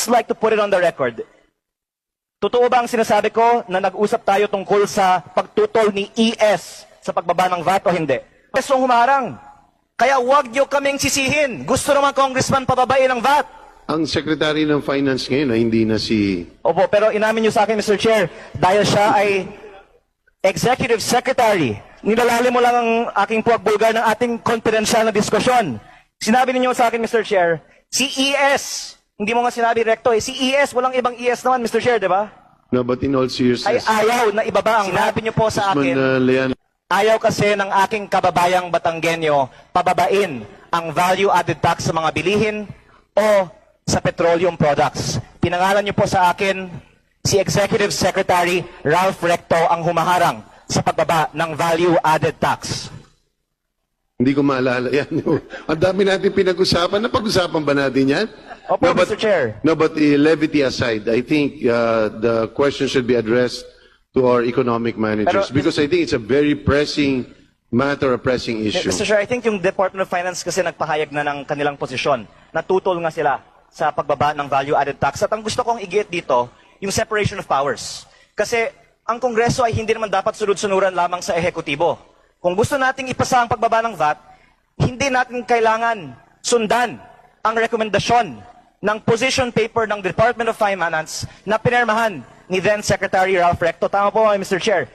just like to put it on the record. Totoo ba ang sinasabi ko na nag-usap tayo tungkol sa pagtutol ni ES sa pagbaba ng VAT o hindi? ES ang humarang. Kaya huwag niyo kaming sisihin. Gusto naman Congressman pababain ang VAT. Ang Secretary ng Finance ngayon ay hindi na si... Opo, pero inamin niyo sa akin, Mr. Chair, dahil siya ay Executive Secretary, nilalalim mo lang ang aking puwagbulgar ng ating confidential na diskusyon. Sinabi ninyo sa akin, Mr. Chair, si ES, hindi mo nga sinabi recto eh, si ES, walang ibang ES naman, Mr. Chair, di ba? No, but in all seriousness... Ay ayaw na ibaba ang Sinabi niyo po sa akin, Leon, ayaw kasi ng aking kababayang Batanggenyo pababain ang value-added tax sa mga bilihin o sa petroleum products. Pinangalan niyo po sa akin si Executive Secretary Ralph Recto ang humaharang sa pagbaba ng value-added tax. hindi ko maalala yan. Ang dami natin pinag-usapan. Napag-usapan ba natin yan? Opo, Mr. Chair. No, but levity aside, I think the question should be addressed to our economic managers Pero, because I think it's a very pressing matter, a pressing issue. Mr. Chair, I think yung Department of Finance kasi nagpahayag na ng kanilang posisyon. Natutol nga sila sa pagbaba ng value-added tax. At ang gusto kong igit dito, yung separation of powers. Kasi ang Kongreso ay hindi naman dapat sunod-sunuran lamang sa ehekutibo. Kung gusto nating ipasa ang pagbaba ng VAT, hindi natin kailangan sundan ang rekomendasyon ng position paper ng Department of Finance na pinirmahan ni then Secretary Ralph Recto. Tama po, Mr. Chair.